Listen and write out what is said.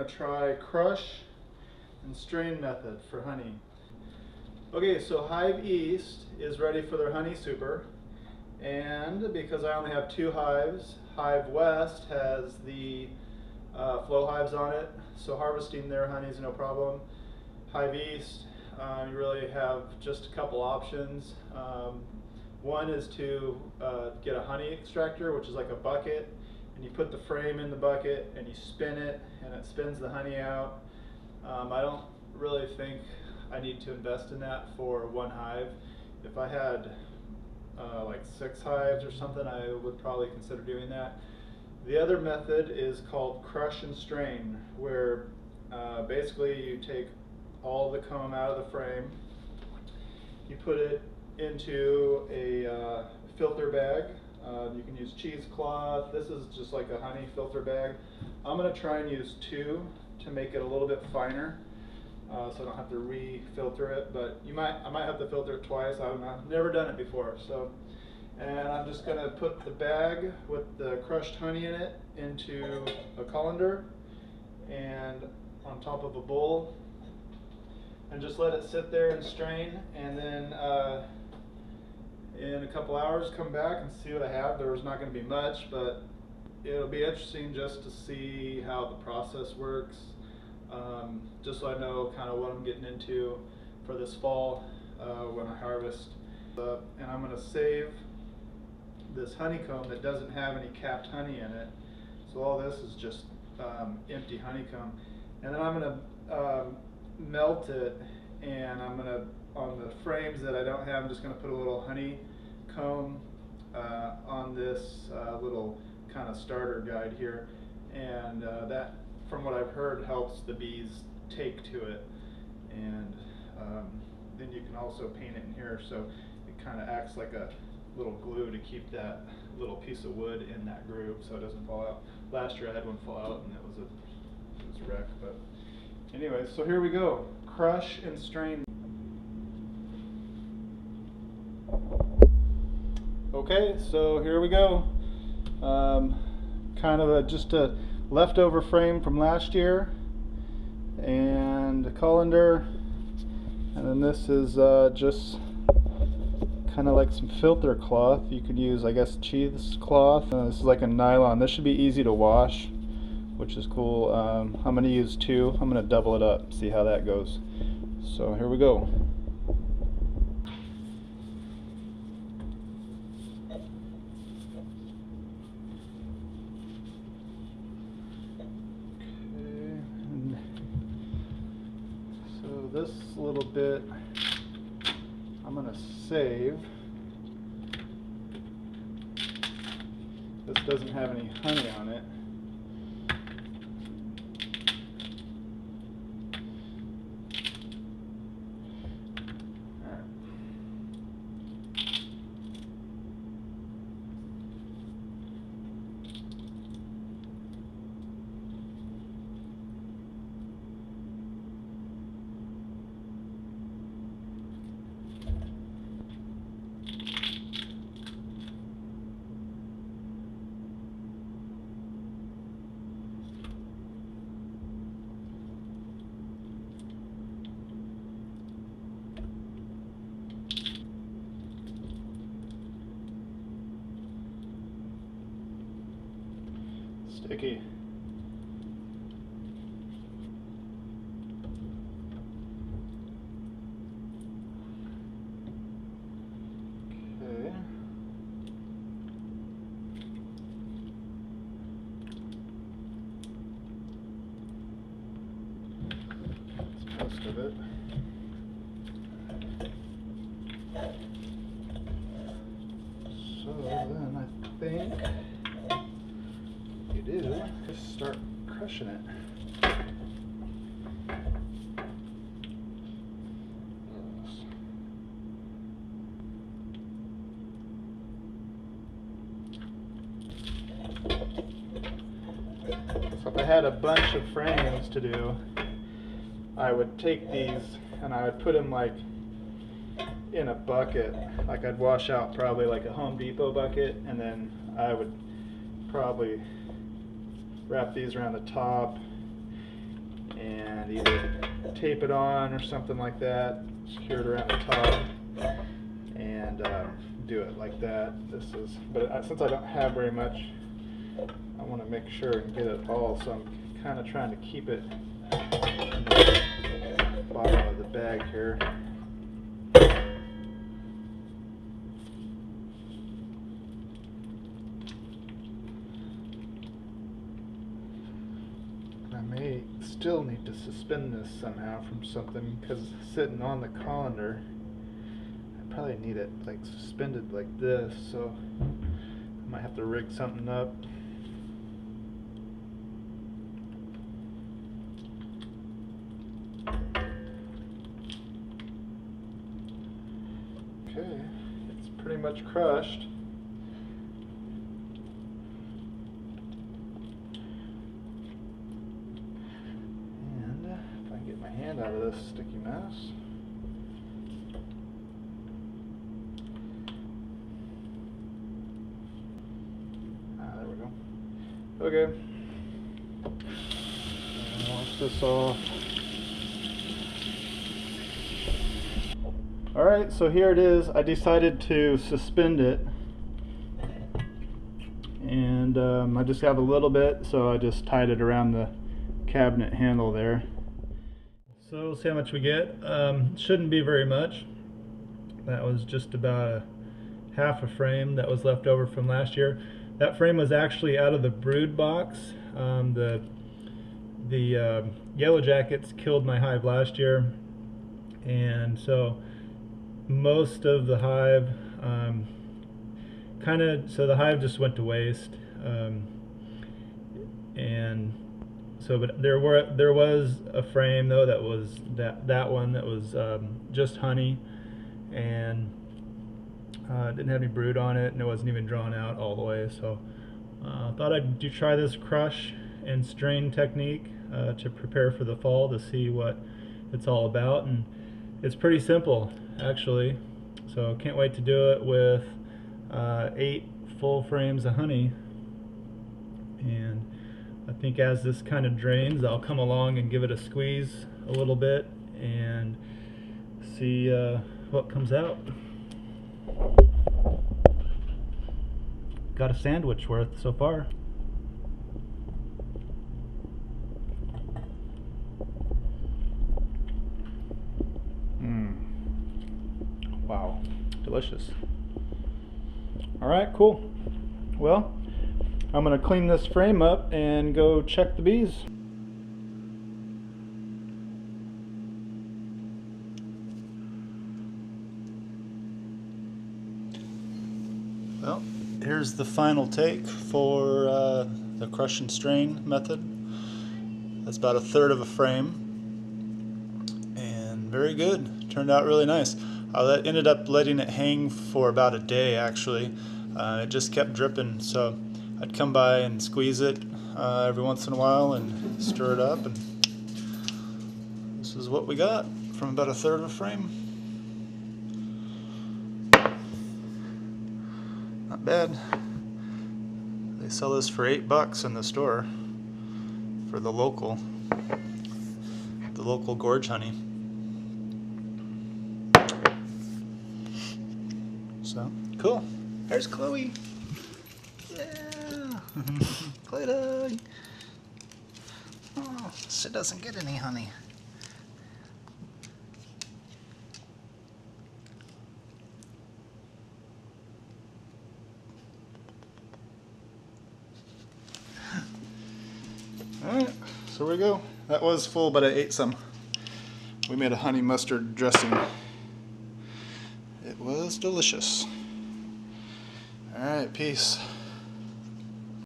to try crush and strain method for honey. Okay, so Hive East is ready for their honey super, and because I only have 2 hives, Hive West has the flow hives on it, so harvesting their honey is no problem. Hive East, you really have just a couple options. One is to get a honey extractor, which is like a bucket, and you put the frame in the bucket and you spin it and it spins the honey out. I don't really think I need to invest in that for 1 hive. If I had like 6 hives or something, I would probably consider doing that. The other method is called crush and strain, where basically you take all the comb out of the frame, you put it into a filter bag. You can use cheesecloth. This is just like a honey filter bag. I'm going to try and use 2 to make it a little bit finer, so I don't have to re-filter it, but I might have to filter it twice. I don't know. I've never done it before. And I'm just going to put the bag with the crushed honey in it into a colander and on top of a bowl, and just let it sit there and strain, and then in a couple hours come back and see what I have. There's not going to be much, but it'll be interesting just to see how the process works, just so I know kind of what I'm getting into for this fall when I harvest. And I'm going to save this honeycomb that doesn't have any capped honey in it, so all this is just empty honeycomb. And then I'm going to melt it, and I'm going to, on the frames that I don't have, I'm just going to put a little honeycomb on this little kind of starter guide here, and that, from what I've heard, helps the bees take to it. And then you can also paint it in here, so it kind of acts like a little glue to keep that little piece of wood in that groove so it doesn't fall out. Last year I had one fall out and it was a wreck, but anyway, so here we go. Crush and strain. Okay, so here we go. Kind of just a leftover frame from last year, and a colander, and then this is just kind of like some filter cloth. You could use, I guess, cheesecloth. This is like a nylon. This should be easy to wash, which is cool. I'm going to use 2. I'm going to double it up, see how that goes. So here we go. This little bit I'm going to save. This doesn't have any honey on it. Sticky. Okay. That's most of it. So then I think just start crushing it. So if I had a bunch of frames to do, I would take these and I would put them like in a bucket. Like I'd wash out probably like a Home Depot bucket, and then I would probably wrap these around the top and either tape it on or something like that, secure it around the top, and do it like that. But since I don't have very much, I want to make sure and get it all, so I'm kind of trying to keep it in the bottom of the bag here. I may still need to suspend this somehow from something, because it's sitting on the colander. I probably need it like suspended like this, so I might have to rig something up. Okay, it's pretty much crushed. Hand out of this sticky mess. There we go. Okay. Wash this off. Alright, so here it is. I decided to suspend it. And I just have a little bit, so I just tied it around the cabinet handle there. So we'll see how much we get. Shouldn't be very much. That was just about half a frame that was left over from last year. That frame was actually out of the brood box. The yellow jackets killed my hive last year, and so most of the hive so the hive just went to waste. And so, but there was a frame though that was that one that was just honey, and didn't have any brood on it, and it wasn't even drawn out all the way. So I thought I'd try this crush and strain technique to prepare for the fall, to see what it's all about. And it's pretty simple actually, so can't wait to do it with 8 full frames of honey. And I think as this kind of drains, I'll come along and give it a squeeze a little bit and see what comes out. Got a sandwich worth so far. Wow, delicious. Alright, cool. Well, I'm going to clean this frame up and go check the bees. Well, here's the final take for the crush and strain method. That's about 1/3 of a frame, and very good. Turned out really nice. I ended up letting it hang for about a day actually. It just kept dripping, so I'd come by and squeeze it every once in a while and stir it up, and this is what we got from about 1/3 of a frame. Not bad. They sell this for $8 in the store for the local gorge honey. So cool. There's Chloe. Yeah. Clay dog. Oh, she doesn't get any honey. Alright, so there we go. That was full, but I ate some. We made a honey mustard dressing. It was delicious. Alright, peace.